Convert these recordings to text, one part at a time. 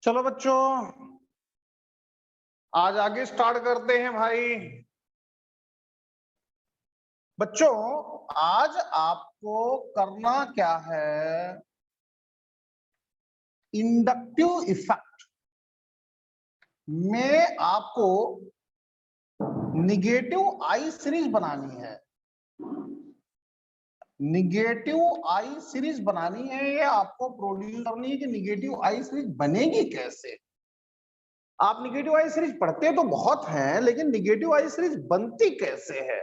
चलो बच्चों, आज आगे स्टार्ट करते हैं भाई। बच्चों, आज आपको करना क्या है? इंडक्टिव इफेक्ट में आपको निगेटिव आई सीरीज बनानी है। निगेटिव आई सीरीज बनानी है, ये आपको प्रोड्यूस करनी है कि निगेटिव आई सीरीज बनेगी कैसे। आप निगेटिव आई सीरीज पढ़ते तो बहुत हैं, लेकिन निगेटिव आई सीरीज बनती कैसे है,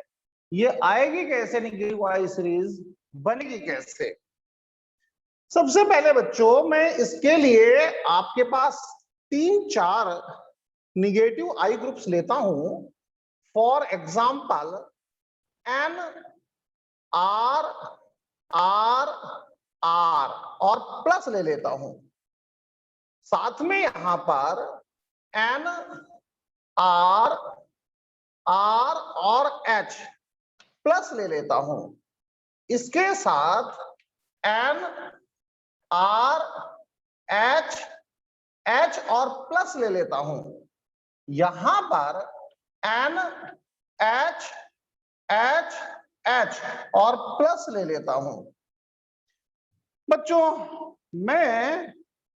ये आएगी कैसे, निगेटिव आई सीरीज बनेगी कैसे। सबसे पहले बच्चों, मैं इसके लिए आपके पास 3-4 निगेटिव आई ग्रुप्स लेता हूं। For example N R R R और प्लस ले लेता हूं। साथ में यहां पर एन आर आर और एच प्लस ले लेता हूं। इसके साथ एन आर एच एच और प्लस ले लेता हूं। यहां पर एन एच एच एच और प्लस ले लेता हूं। बच्चों, मैं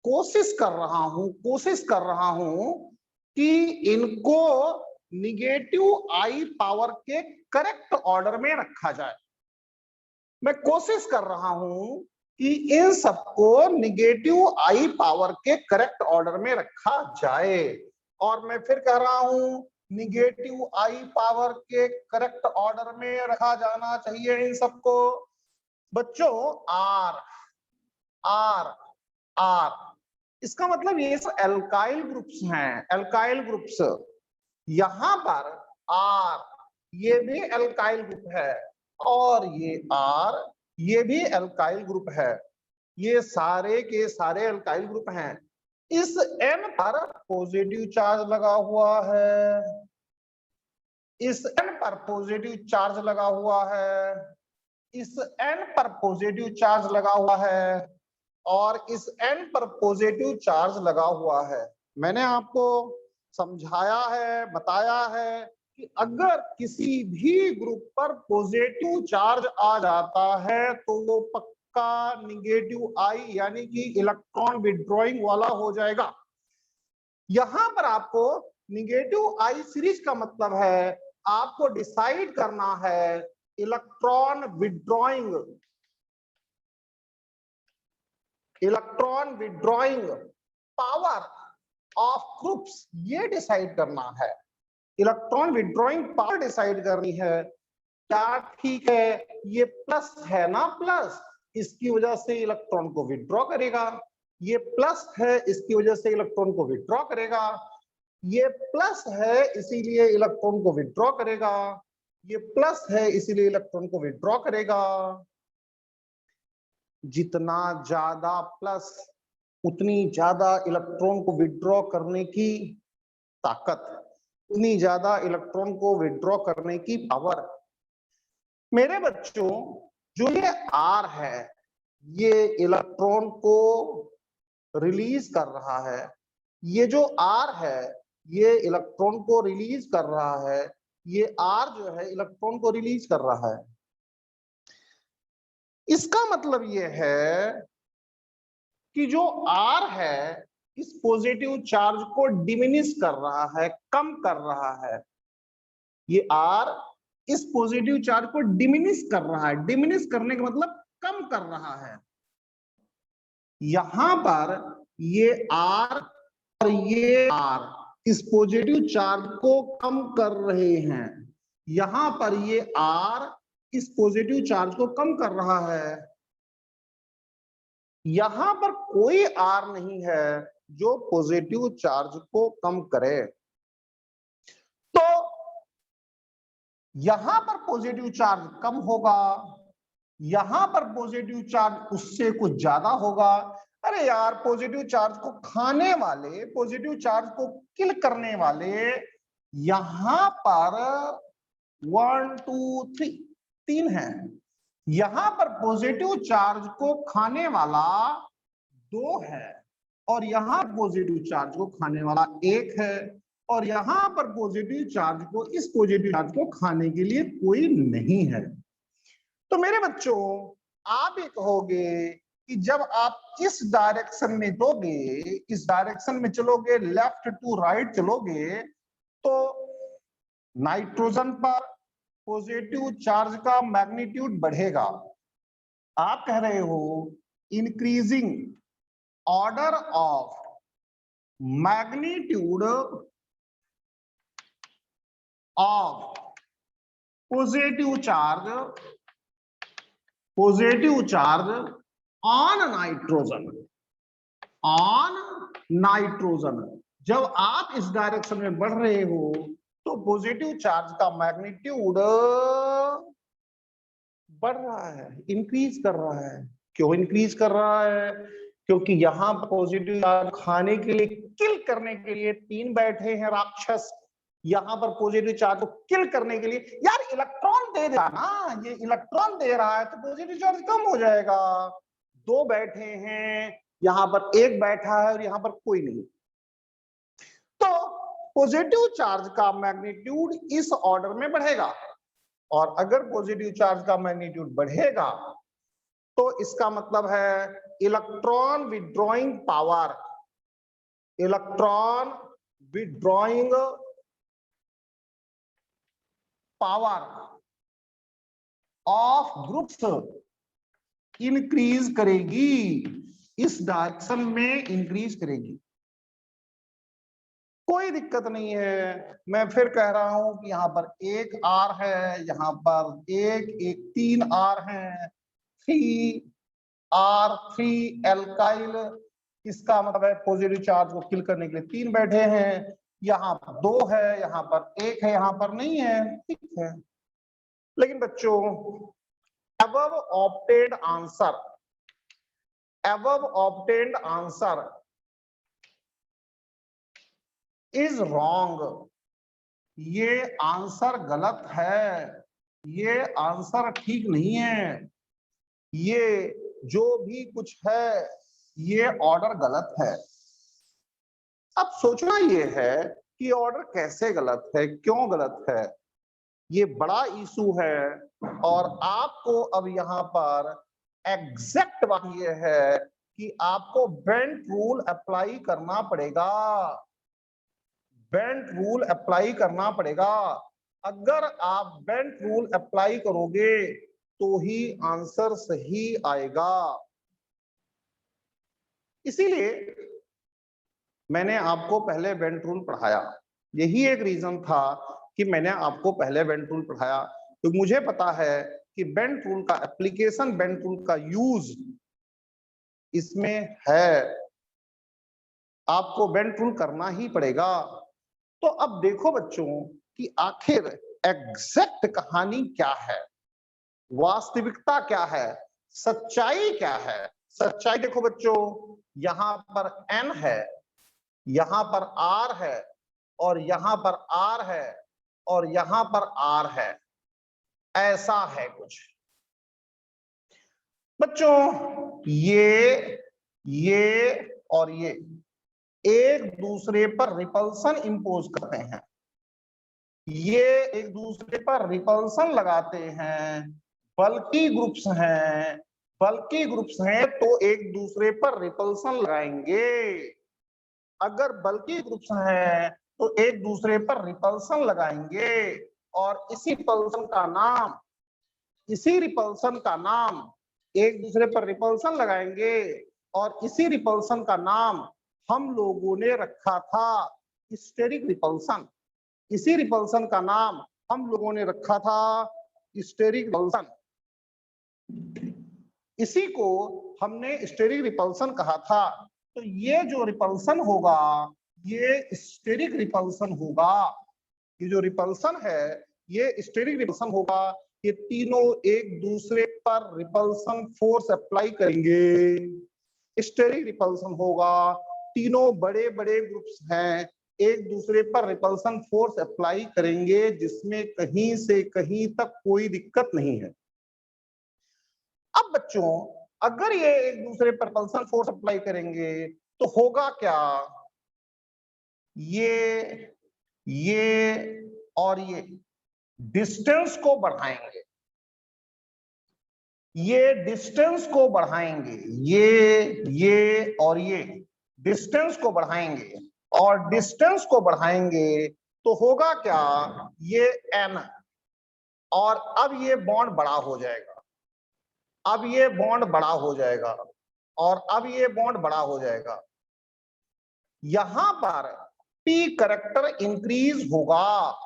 कोशिश कर रहा हूं कि इनको निगेटिव आई पावर के करेक्ट ऑर्डर में रखा जाए। मैं कोशिश कर रहा हूं कि इन सबको निगेटिव आई पावर के करेक्ट ऑर्डर में रखा जाए। और मैं फिर कह रहा हूं, निगेटिव आई पावर के करेक्ट ऑर्डर में रखा जाना चाहिए इन सबको। बच्चों, आर आर आर, इसका मतलब ये सब एल्काइल ग्रुप्स हैं, एल्काइल ग्रुप्स। यहां पर आर, ये भी एल्काइल ग्रुप है, और ये आर, ये भी एल्काइल ग्रुप है। ये सारे के सारे एल्काइल ग्रुप हैं। इस एन पर पॉजिटिव चार्ज लगा हुआ है, इस एन पर पॉजिटिव चार्ज लगा हुआ है, इस एन पर पॉजिटिव चार्ज लगा हुआ है, और इस एन पर पॉजिटिव चार्ज लगा हुआ है। मैंने आपको समझाया है, बताया है कि अगर किसी भी ग्रुप पर पॉजिटिव चार्ज आ जाता है तो वो पक्का निगेटिव आई यानी कि इलेक्ट्रॉन विड्रॉइंग वाला हो जाएगा। यहां पर आपको निगेटिव आई सीरीज का मतलब है, आपको डिसाइड करना है electron withdrawing power of groups, ये डिसाइड करना है। इलेक्ट्रॉन विड्रॉइंग पावर डिसाइड करनी है। क्या ठीक है, ये प्लस है ना, प्लस, इसकी वजह से इलेक्ट्रॉन को विड्रॉ करेगा। ये प्लस है, इसकी वजह से इलेक्ट्रॉन को विड्रॉ करेगा। ये प्लस है, इसीलिए इलेक्ट्रॉन को विड्रॉ करेगा। ये प्लस है, इसीलिए इलेक्ट्रॉन को विड्रॉ करेगा। जितना ज्यादा प्लस, उतनी ज्यादा इलेक्ट्रॉन को विड्रॉ करने की ताकत, उतनी ज्यादा इलेक्ट्रॉन को विड्रॉ करने की पावर। मेरे बच्चों, जो ये आर है, ये इलेक्ट्रॉन को रिलीज कर रहा है। ये जो आर है, ये इलेक्ट्रॉन को रिलीज कर रहा है। ये आर जो है, इलेक्ट्रॉन को रिलीज कर रहा है। इसका मतलब ये है कि जो आर है, इस पॉजिटिव चार्ज को डिमिनिश कर रहा है, कम कर रहा है। ये आर इस पॉजिटिव चार्ज को डिमिनिश कर रहा है। डिमिनिश करने का मतलब कम कर रहा है। यहां पर ये आर और ये आर इस पॉजिटिव चार्ज को कम कर रहे हैं। यहां पर ये आर इस पॉजिटिव चार्ज को कम कर रहा है। यहां पर कोई आर नहीं है जो पॉजिटिव चार्ज को कम करे। तो यहां पर पॉजिटिव चार्ज कम होगा, यहां पर पॉजिटिव चार्ज उससे कुछ ज्यादा होगा। अरे यार, पॉजिटिव चार्ज को खाने वाले, पॉजिटिव चार्ज को किल करने वाले यहां पर 1 2 3 है। यहां पर पॉजिटिव चार्ज को खाने वाला 2 है। और यहाँ पॉजिटिव चार्ज को खाने वाला 1 है, और यहाँ पर पॉजिटिव चार्ज को, इस पॉजिटिव चार्ज को खाने के लिए कोई नहीं है। तो मेरे बच्चों, आप ये कहोगे कि जब आप इस डायरेक्शन में दोगे, इस डायरेक्शन में चलोगे, लेफ्ट टू राइट चलोगे, तो नाइट्रोजन पर पॉजिटिव चार्ज का मैग्नीट्यूड बढ़ेगा। आप कह रहे हो increasing order of magnitude of positive charge on nitrogen. जब आप इस डायरेक्शन में बढ़ रहे हो तो पॉजिटिव चार्ज का मैग्नीट्यूड बढ़ रहा है, इंक्रीज कर रहा है। क्यों इंक्रीज कर रहा है? क्योंकि यहाँ पॉजिटिव चार्ज खाने के लिए, किल करने के लिए 3 बैठे हैं राक्षस। यहाँ पर पॉजिटिव चार्ज को किल करने के लिए, यार इलेक्ट्रॉन दे रहा ना, ये इलेक्ट्रॉन दे रहा है तो पॉजिटिव चार्ज कम हो जाएगा। 2 बैठे हैं, यहाँ पर 1 बैठा है और यहाँ पर कोई नहीं। तो पॉजिटिव चार्ज का मैग्नीट्यूड इस ऑर्डर में बढ़ेगा, और अगर पॉजिटिव चार्ज का मैग्नीट्यूड बढ़ेगा तो इसका मतलब है electron withdrawing power, electron withdrawing power of groups increase करेगी, इस डायरेक्शन में इंक्रीज करेगी। कोई दिक्कत नहीं है। मैं फिर कह रहा हूं कि यहाँ पर 1 R है, यहाँ पर 3 R है, 3 एल्काइल। इसका मतलब है पॉजिटिव चार्ज को किल करने के लिए 3 बैठे हैं। यहाँ पर 2 है, यहाँ पर 1 है, यहाँ पर नहीं है, ठीक है। लेकिन बच्चों, above obtained answer is wrong। ये आंसर गलत है, ये आंसर ठीक नहीं है, ये जो भी कुछ है ये ऑर्डर गलत है। अब सोचना ये है कि ऑर्डर कैसे गलत है, क्यों गलत है, ये बड़ा इशू है। और आपको अब यहाँ पर एग्जैक्ट बात ये है कि आपको बेंट रूल अप्लाई करना पड़ेगा, बेंट रूल अप्लाई करना पड़ेगा। अगर आप बेंट रूल अप्लाई करोगे तो ही आंसर सही आएगा। इसीलिए मैंने आपको पहले बेंट रूल पढ़ाया, यही एक रीजन था कि मैंने आपको पहले बेंट रूल पढ़ाया। तो मुझे पता है कि बेंट रूल का एप्लीकेशन, बेंट रूल का यूज इसमें है, आपको बेंट रूल करना ही पड़ेगा। तो अब देखो बच्चों कि आखिर एग्जैक्ट कहानी क्या है, वास्तविकता क्या है, सच्चाई क्या है। सच्चाई देखो बच्चों, यहां पर N है, यहां पर R है, और यहां पर R है, और यहां पर R है, ऐसा है कुछ बच्चों। ये और ये एक दूसरे पर रिपल्सन इंपोज करते हैं, ये एक दूसरे पर रिपल्सन लगाते हैं। बल्कि ग्रुप्स हैं, बल्कि ग्रुप्स हैं तो एक दूसरे पर रिपल्सन लगाएंगे। अगर बल्कि ग्रुप्स हैं तो एक दूसरे पर रिपल्सन लगाएंगे, और इसी रिपल्सन का नाम, इसी रिपल्सन का नाम, एक दूसरे पर रिपल्सन लगाएंगे और इसी रिपल्सन का नाम हम लोगों ने रखा था स्टेरिक रिपल्सन। इसी रिपल्सन का नाम हम लोगों ने रखा था स्टेरिक रिपल्सन। इसी को हमने स्टेरिक रिपल्सन कहा था। तो ये जो रिपल्सन होगा ये स्टेरिक रिपल्सन होगा। ये जो रिपल्सन है ये स्टेरिक रिपल्सन होगा। ये तीनों एक दूसरे पर रिपल्सन फोर्स अप्लाई करेंगे, स्टेरिक रिपल्सन होगा। तीनों बड़े बड़े ग्रुप्स हैं, एक दूसरे पर रिपल्सन फोर्स अप्लाई करेंगे, जिसमें कहीं से कहीं तक कोई दिक्कत नहीं है। अब बच्चों, अगर ये एक दूसरे पर रिपल्सन फोर्स अप्लाई करेंगे तो होगा क्या, ये और ये डिस्टेंस को बढ़ाएंगे, ये डिस्टेंस को बढ़ाएंगे, ये और ये डिस्टेंस को बढ़ाएंगे, और डिस्टेंस को बढ़ाएंगे तो होगा क्या, ये n, और अब ये बॉन्ड बड़ा हो जाएगा, अब ये बॉन्ड बड़ा हो जाएगा, और अब ये बॉन्ड बड़ा हो जाएगा। यहां पर p करेक्टर इंक्रीज होगा,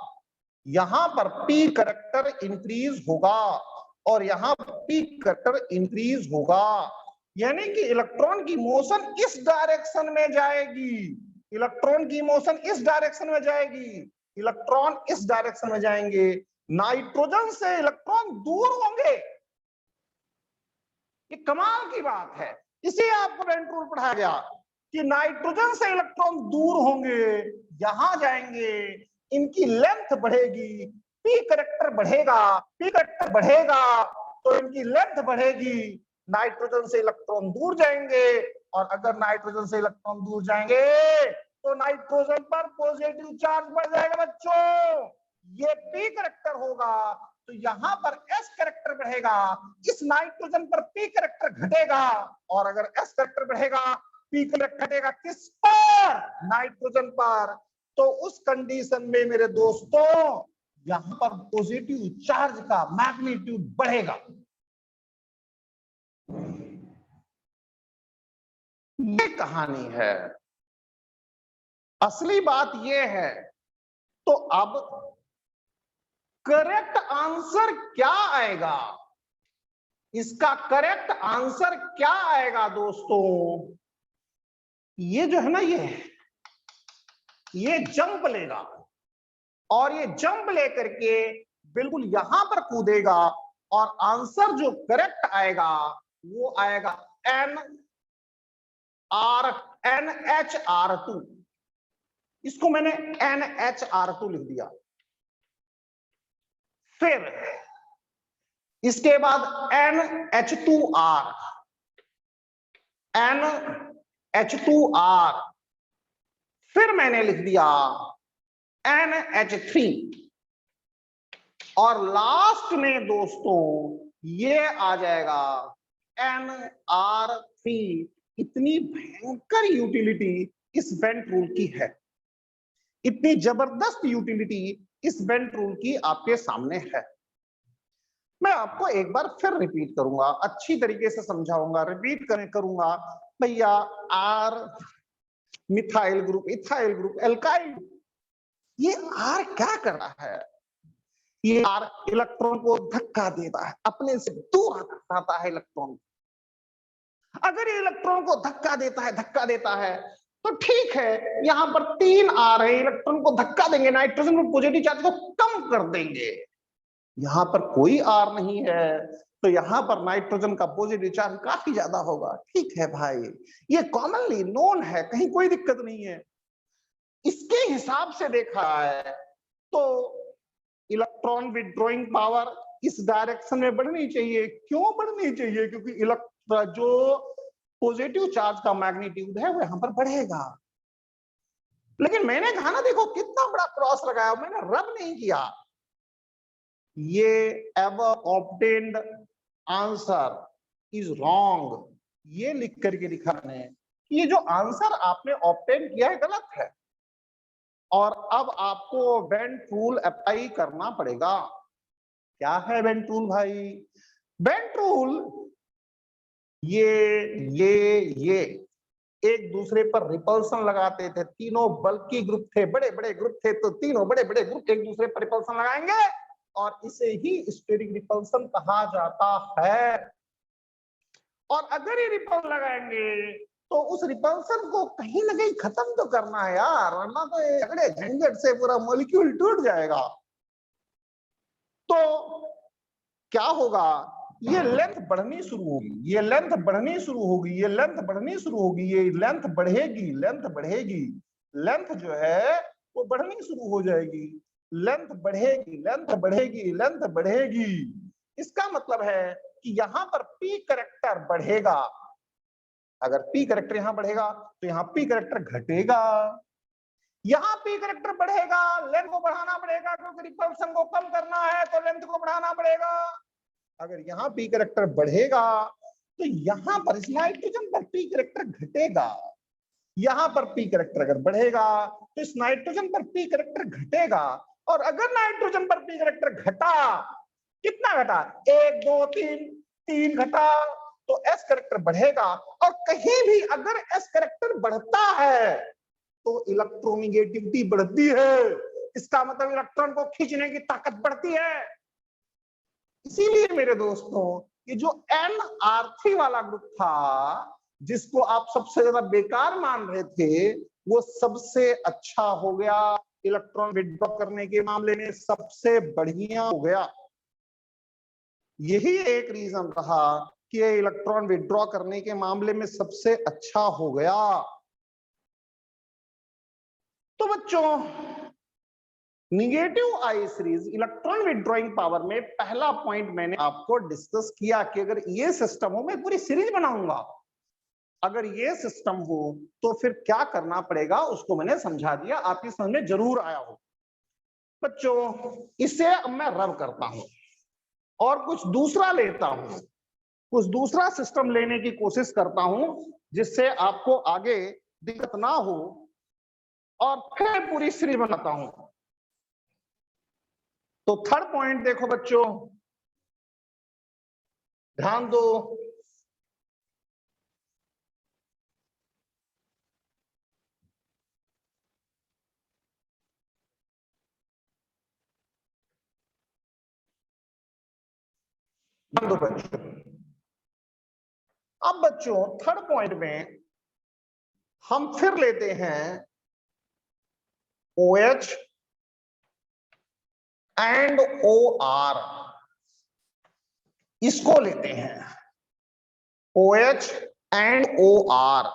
यहां पर p करेक्टर इंक्रीज होगा, और यहां p करेक्टर इंक्रीज होगा, यानी कि इलेक्ट्रॉन की मोशन इस डायरेक्शन में जाएगी, इलेक्ट्रॉन की मोशन इस डायरेक्शन में जाएगी, इलेक्ट्रॉन इस डायरेक्शन में जाएंगे, नाइट्रोजन से इलेक्ट्रॉन दूर होंगे। ये कमाल की बात है, इसे आपको वेंट रूल पढ़ाया गया कि नाइट्रोजन से इलेक्ट्रॉन दूर होंगे, यहां जाएंगे, इनकी लेंथ बढ़ेगी, पी करेक्टर बढ़ेगा, पी करेक्टर बढ़ेगा तो इनकी लेंथ बढ़ेगी, नाइट्रोजन से इलेक्ट्रॉन दूर जाएंगे, और अगर नाइट्रोजन से इलेक्ट्रॉन दूर जाएंगे तो नाइट्रोजन पर पॉजिटिव चार्ज बढ़ जाएगा बच्चों, ये पी करेक्टर होगा, तो यहां पर एस करेक्टर बढ़ेगा, इस नाइट्रोजन पर पी करेक्टर घटेगा, और अगर एस करेक्टर बढ़ेगा पी करेक्टर घटेगा किस पर, नाइट्रोजन पर, तो उस कंडीशन में मेरे दोस्तों यहां पर पॉजिटिव चार्ज का मैग्नीट्यूड बढ़ेगा। ये कहानी है, असली बात ये है। तो अब करेक्ट आंसर क्या आएगा, इसका करेक्ट आंसर क्या आएगा दोस्तों, ये जो है ना, ये जंप लेगा, और ये जंप लेकर के बिल्कुल यहां पर कूदेगा, और आंसर जो करेक्ट आएगा वो आएगा NH2, इसको मैंने NH2 लिख दिया। फिर इसके बाद NH2R, NH2R, फिर मैंने लिख दिया NH3, और लास्ट में दोस्तों ये आ जाएगा NR3। इतनी भयंकर यूटिलिटी इस वेंट रूल की है, इतनी जबरदस्त यूटिलिटी इस वेंट रूल की आपके सामने है। मैं आपको एक बार फिर रिपीट करूंगा, अच्छी तरीके से समझाऊंगा, रिपीट करूंगा भैया। R methyl group, ethyl group, alkyl, ये आर क्या कर रहा है, ये आर इलेक्ट्रॉन को धक्का देता है, अपने से दूर हटाता है इलेक्ट्रॉन। अगर ये इलेक्ट्रॉन को धक्का देता है तो ठीक है, यहां पर 3 आर है, इलेक्ट्रॉन को धक्का देंगे, नाइट्रोजन में पॉजिटिव चार्ज को कम कर देंगे। यहां पर कोई आर नहीं है, तो यहां पर नाइट्रोजन का पॉजिटिव चार्ज काफी ज्यादा होगा। ठीक है भाई, ये कॉमनली नोन है, कहीं कोई दिक्कत नहीं है। इसके हिसाब से देखा है तो इलेक्ट्रॉन विथड्रॉइंग पावर इस डायरेक्शन में बढ़नी चाहिए। क्यों बढ़नी चाहिए, क्योंकि जो पॉजिटिव चार्ज का मैग्नीट्यूड है वो यहां पर बढ़ेगा। लेकिन मैंने कहा ना, देखो कितना बड़ा क्रॉस लगाया, मैंने रब नहीं किया। ये ever obtained answer is wrong, ये लिख करके दिखाने, ये जो आंसर आपने ऑब्टेन किया है गलत है, और अब आपको वेंट रूल अप्लाई करना पड़ेगा। क्या है वेंट रूल भाई, वेंट रूल ये एक दूसरे पर रिपल्सन लगाते थे, तीनों बल्कि ग्रुप थे, बड़े बड़े ग्रुप थे, तो तीनों बड़े बड़े ग्रुप एक दूसरे पर रिपल्सन लगाएंगे, और इसे ही स्टेरिक रिपल्सन कहा जाता है। और अगर ये रिपल लगाएंगे तो उस रिपल्सन को कहीं ना कहीं खत्म तो करना है यार, वरना तो झगड़े झंझट से पूरा मॉलिक्यूल टूट जाएगा। तो क्या होगा, ये लेंथ बढ़नी शुरू होगी, ये लेंथ बढ़नी शुरू होगी, ये लेंथ बढ़नी शुरू होगी, ये लेंथ बढ़ेगी, लेंथ बढ़ेगी, लेंथ जो है वो बढ़नी शुरू हो जाएगी, लेंथ बढ़ेगी, लेंथ बढ़ेगी, लेंथ बढ़ेगी। इसका मतलब है कि यहां पर पी करेक्टर बढ़ेगा, अगर p कैरेक्टर यहां बढ़ेगा तो यहाँ p कैरेक्टर घटेगा, यहाँ p कैरेक्टर बढ़ेगा, लेंथ को बढ़ाना पड़ेगा क्योंकि रिपल्सन को कम करना है तो लेंथ को बढ़ाना पड़ेगा। अगर यहाँ p कैरेक्टर बढ़ेगा तो यहाँ पर इस नाइट्रोजन पर p कैरेक्टर घटेगा, यहाँ पर p कैरेक्टर अगर बढ़ेगा तो इस नाइट्रोजन पर p कैरेक्टर घटेगा, और अगर नाइट्रोजन पर p कैरेक्टर घटा, कितना घटा, 1 2 3 घटा, तो s कैरेक्टर बढ़ेगा। और कहीं भी अगर s कैरेक्टर बढ़ता है तो इलेक्ट्रोनेगेटिविटी बढ़ती है, इसका मतलब इलेक्ट्रॉन को खींचने की ताकत बढ़ती है। इसीलिए मेरे दोस्तों ये जो Nr3 वाला ग्रुप था जिसको आप सबसे ज्यादा बेकार मान रहे थे, वो सबसे अच्छा हो गया, इलेक्ट्रॉन विड्रॉ करने के मामले में सबसे बढ़िया हो गया। यही एक रीजन रहा कि ये इलेक्ट्रॉन विड्रॉ करने के मामले में सबसे अच्छा हो गया। तो बच्चों निगेटिव आई सीरीज इलेक्ट्रॉन विड्रॉइंग पावर में पहला पॉइंट मैंने आपको डिस्कस किया कि अगर ये सिस्टम हो, मैं पूरी सीरीज बनाऊंगा, अगर ये सिस्टम हो तो फिर क्या करना पड़ेगा उसको मैंने समझा दिया, आपकी समझ में जरूर आया हो। बच्चों इसे अब मैं रब करता हूं और कुछ दूसरा लेता हूं, कुछ दूसरा सिस्टम लेने की कोशिश करता हूं जिससे आपको आगे दिक्कत ना हो, और फिर पूरी सीरीज बनाता हूं। तो थर्ड पॉइंट देखो बच्चों, ध्यान दो, बच्चों। अब बच्चों थर्ड पॉइंट में हम फिर लेते हैं OH एंड OR, इसको लेते हैं OH एंड OR,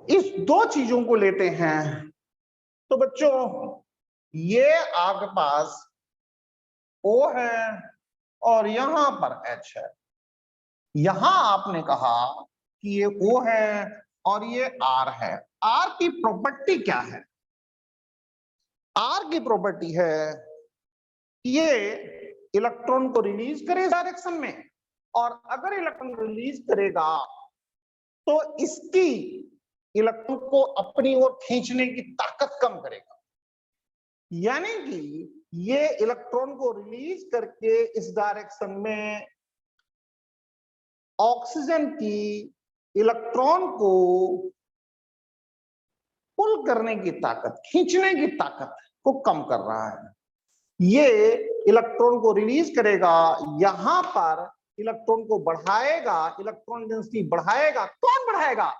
इस दो चीजों को लेते हैं। तो बच्चों ये आपके पास O है और यहां पर H है, यहां आपने कहा कि ये O है और ये R है। R की प्रॉपर्टी क्या है? R की प्रॉपर्टी है ये इलेक्ट्रॉन को रिलीज करे डायरेक्शन में, और अगर इलेक्ट्रॉन रिलीज करेगा तो इसकी इलेक्ट्रॉन को अपनी ओर खींचने की ताकत कम करेगा, यानी कि ये इलेक्ट्रॉन को रिलीज करके इस डायरेक्शन में ऑक्सीजन की इलेक्ट्रॉन को पुल करने की ताकत, खींचने की ताकत को कम कर रहा है। ये इलेक्ट्रॉन को रिलीज करेगा, यहां पर इलेक्ट्रॉन को बढ़ाएगा, इलेक्ट्रॉन डेंसिटी बढ़ाएगा। कौन बढ़ाएगा?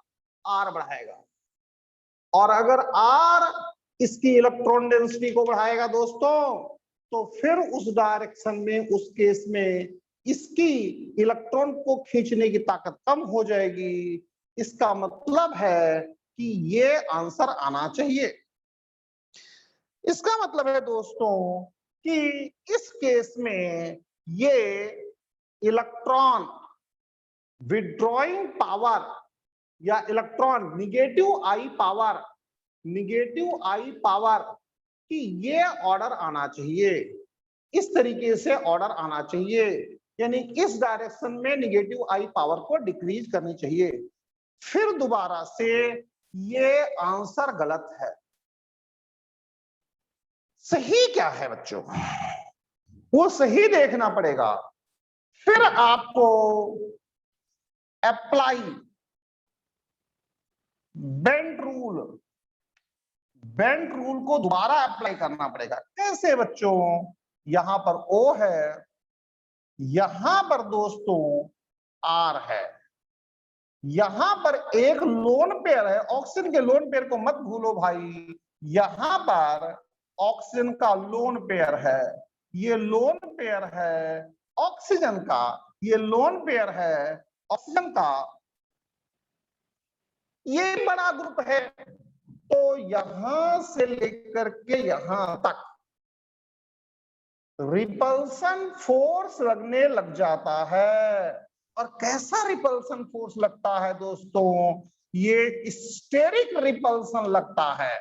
आर बढ़ाएगा। और अगर आर इसकी इलेक्ट्रॉन डेंसिटी को बढ़ाएगा दोस्तों, तो फिर उस डायरेक्शन में, उस केस में इसकी इलेक्ट्रॉन को खींचने की ताकत कम हो जाएगी। इसका मतलब है कि ये आंसर आना चाहिए। इसका मतलब है दोस्तों कि इस केस में ये इलेक्ट्रॉन विड्रॉइंग पावर या इलेक्ट्रॉन निगेटिव आई पावर कि ये ऑर्डर आना चाहिए, इस तरीके से ऑर्डर आना चाहिए, यानी इस डायरेक्शन में निगेटिव आई पावर को डिक्रीज करनी चाहिए। फिर दोबारा से ये आंसर गलत है। सही क्या है बच्चों? वो सही देखना पड़ेगा। फिर आपको अप्लाई बेंट रूल को दोबारा अप्लाई करना पड़ेगा। कैसे बच्चों? यहां पर O है, यहां पर दोस्तों R है, यहां पर एक लोन पेयर है, ऑक्सीजन के लोन पेयर को मत भूलो भाई, यहां पर ऑक्सीजन का लोन पेयर है, ये लोन पेयर है ऑक्सीजन का, ये लोन पेयर है ऑक्सीजन का, ये बड़ा ग्रुप है। तो यहां से लेकर के यहां तक रिपल्सन फोर्स लगने लग जाता है। और कैसा रिपल्सन फोर्स लगता है दोस्तों, ये स्टेरिक रिपल्सन लगता है।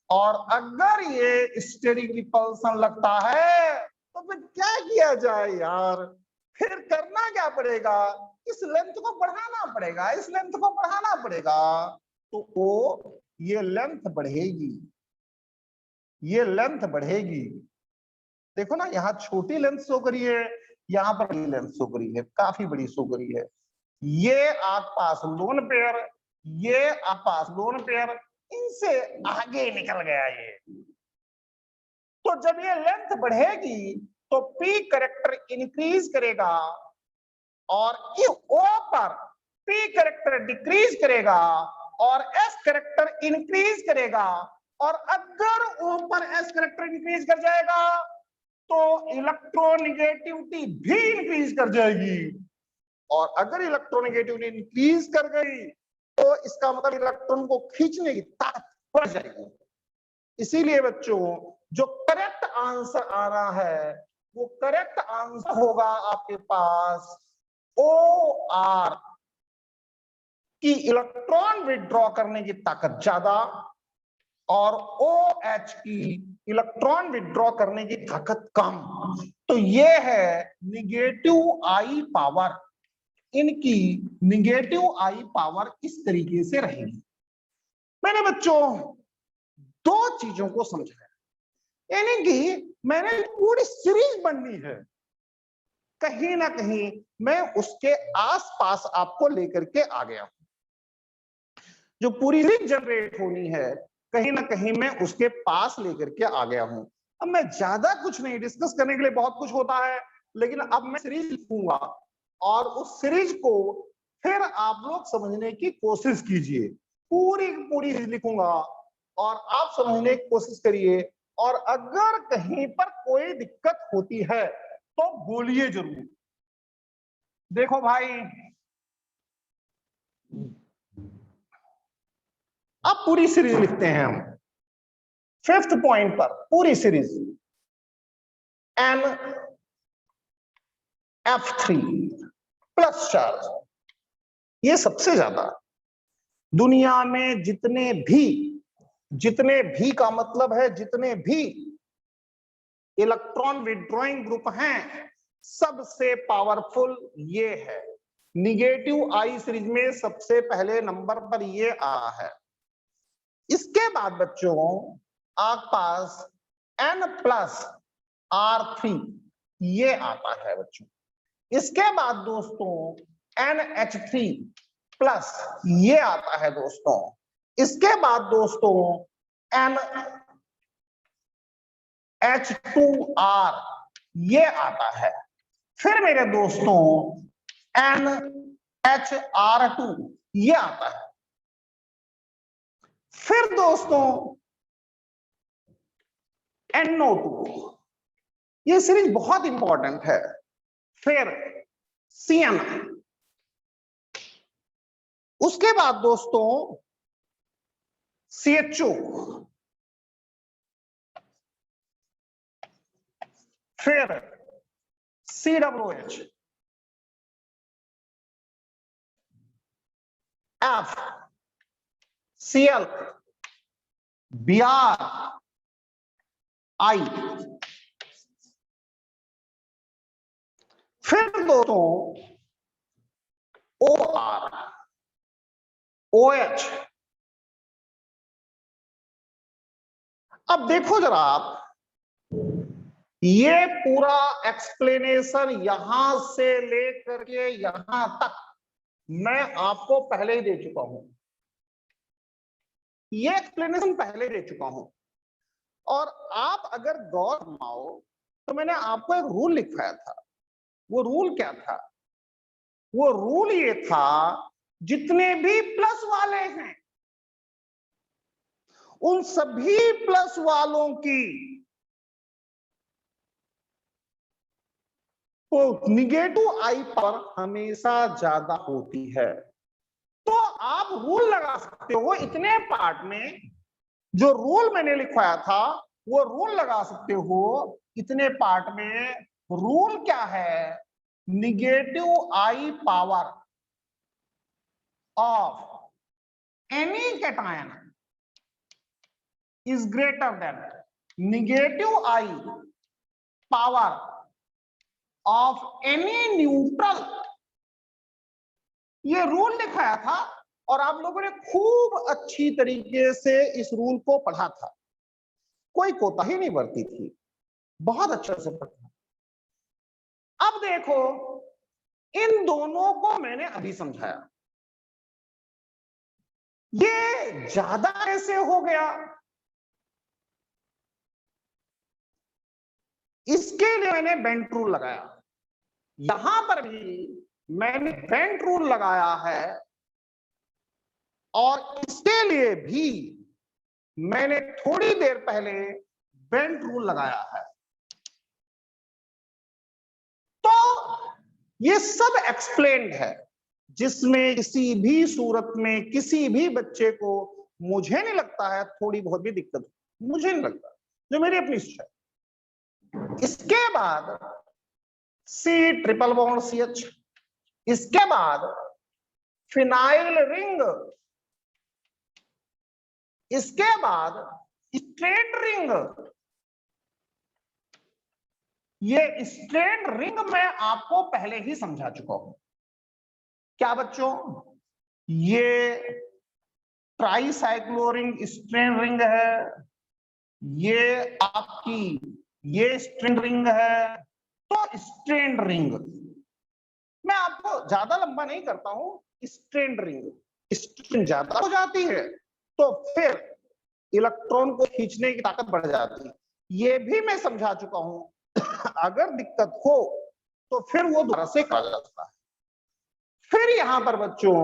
और अगर ये स्टेरिक रिपल्सन लगता है तो फिर क्या किया जाए यार, फिर करना क्या पड़ेगा, इस लेंथ को बढ़ाना पड़ेगा, इस लेंथ को बढ़ाना पड़ेगा। तो वो ये लेंथ बढ़ेगी, ये लेंथ बढ़ेगी। देखो ना, यहाँ छोटी लेंथ शो करी है, यहाँ पर बड़ी लेंथ शो करी है, काफी बड़ी शो करी है। ये आसपास लोन पेयर, ये आसपास लोन पेयर, इनसे आगे निकल गया ये। तो जब ये लेंथ बढ़ेगी तो पी करेक्टर इंक्रीज करेगा और ओ पर पी करेक्टर डिक्रीज करेगा और एस करेक्टर इंक्रीज करेगा। और अगर ओ पर एस करेक्टर इंक्रीज कर जाएगा तो इलेक्ट्रोनेगेटिविटी भी इंक्रीज कर जाएगी। और अगर इलेक्ट्रोनेगेटिविटी इंक्रीज कर गई तो इसका मतलब इलेक्ट्रॉन को खींचने की ताकत बढ़ जाएगी। इसीलिए बच्चों जो करेक्ट आंसर आ रहा है वो करेक्ट आंसर होगा आपके पास ओ आर की इलेक्ट्रॉन विड्रॉ करने की ताकत ज्यादा और ओ एच की इलेक्ट्रॉन विड्रॉ करने की ताकत कम। तो ये है निगेटिव आई पावर, इनकी निगेटिव आई पावर इस तरीके से रहेगी। मैंने बच्चों दो चीजों को समझाया, यानी कि मैंने पूरी सीरीज बननी है, कहीं ना कहीं मैं उसके आसपास आपको लेकर के आ गया हूं। जो पूरी सीरीज जनरेट होनी है कहीं ना कहीं मैं उसके पास लेकर के आ गया हूं। अब मैं ज्यादा कुछ नहीं, डिस्कस करने के लिए बहुत कुछ होता है, लेकिन अब मैं सीरीज लिखूंगा और उस सीरीज को फिर आप लोग समझने की कोशिश कीजिए। पूरी पूरी लिखूंगा और आप समझने की कोशिश करिए। और अगर कहीं पर कोई दिक्कत होती है तो बोलिए जरूर। देखो भाई, अब पूरी सीरीज लिखते हैं हम। फिफ्थ पॉइंट पर पूरी series N F3 plus charge, ये सबसे ज्यादा दुनिया में जितने भी का मतलब है जितने भी इलेक्ट्रॉन विड्रॉइंग ग्रुप हैं सबसे पावरफुल ये है। निगेटिव आई सीरीज में सबसे पहले नंबर पर ये आ है। इसके बाद बच्चों आपके पास N प्लस R3 ये आता है बच्चों। इसके बाद दोस्तों NH3 प्लस ये आता है दोस्तों। इसके बाद दोस्तों NH2R ये आता है। फिर मेरे दोस्तों NHR2 ये आता है। फिर दोस्तों NO2, ये सीरीज बहुत इंपॉर्टेंट है। फिर CN, उसके बाद दोस्तों CHO, फिर CWH, F, Cl, Br, I, फिर दोस्तों OR, OH। अब देखो जरा आप, ये पूरा एक्सप्लेनेशन यहां से लेकर के यहां तक मैं आपको पहले ही दे चुका हूं। ये एक्सप्लेनेशन पहले दे चुका हूं। और आप अगर गौर फरमाओ तो मैंने आपको एक रूल लिखवाया था। वो रूल क्या था? वो रूल ये था, जितने भी प्लस वाले हैं उन सभी प्लस वालों की तो निगेटिव आई पर हमेशा ज्यादा होती है। तो आप रूल लगा सकते हो इतने पार्ट में, जो रूल मैंने लिखवाया था वो रूल लगा सकते हो इतने पार्ट में। रूल क्या है? negative I power of any cation is greater than negative I power of any neutral। ये रूल लिखाया था और आप लोगों ने खूब अच्छी तरीके से इस रूल को पढ़ा था, कोई कोताही नहीं बरती थी, बहुत अच्छे से पढ़ा। अब देखो इन दोनों को मैंने अभी समझाया, ये ज्यादा कैसे हो गया, इसके लिए मैंने बेंट रूल लगाया। यहां पर भी मैंने बेंट रूल लगाया है और इसके लिए भी मैंने थोड़ी देर पहले बेंट रूल लगाया है। तो ये सब एक्सप्लेन्ड है, जिसमें किसी भी सूरत में किसी भी बच्चे को मुझे नहीं लगता है थोड़ी बहुत भी दिक्कत, मुझे नहीं लगता, जो मेरी अपनी इच्छा है। इसके बाद सी ट्रिपल बॉन्ड CH, इसके बाद फिनाइल रिंग, इसके बाद स्ट्रेट रिंग। ये स्ट्रेट रिंग मैं आपको पहले ही समझा चुका हूं। क्या बच्चों, ये ट्राइसाइक्लोरिंग स्ट्रेन रिंग है, ये आपकी ये स्ट्रेन रिंग है। तो स्ट्रेन रिंग मैं आपको ज्यादा लंबा नहीं करता हूं। स्ट्रेन रिंग स्ट्रेन ज्यादा हो जाती है तो फिर इलेक्ट्रॉन को खींचने की ताकत बढ़ जाती है, ये भी मैं समझा चुका हूं। अगर दिक्कत हो तो फिर वो दोबारा से कहा जाता है। फिर यहां पर बच्चों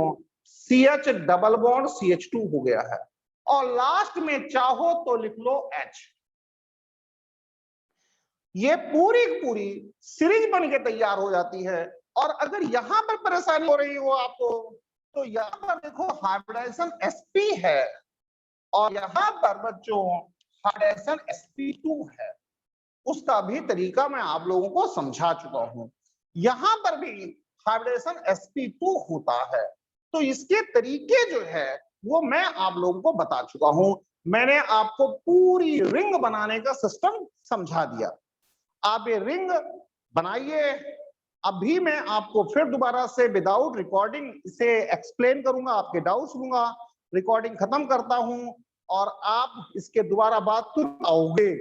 CH डबल बॉन्ड CH2 हो गया है और लास्ट में चाहो तो लिख लो H। ये पूरी पूरी सीरीज बन के तैयार हो जाती है। और अगर यहां पर परेशानी हो रही हो आपको तो यहां पर देखो हाइब्रिडाइजेशन sp है और यहां पर बच्चों हाइब्रिडाइजेशन sp2 है। उसका भी तरीका मैं आप लोगों को समझा चुका हूं। यहां पर भी हाइब्रिडेशन sp2 होता है, तो इसके तरीके जो है वो मैं आप लोगों को बता चुका हूं। मैंने आपको पूरी रिंग बनाने का सिस्टम समझा दिया। आप ये रिंग बनाइए। अभी मैं आपको फिर दोबारा से विदाउट रिकॉर्डिंग इसे एक्सप्लेन करूंगा, आपके डाउट्स लूंगा, रिकॉर्डिंग खत्म करता हूं और आप इसके दोबारा बात सुन पाओगे।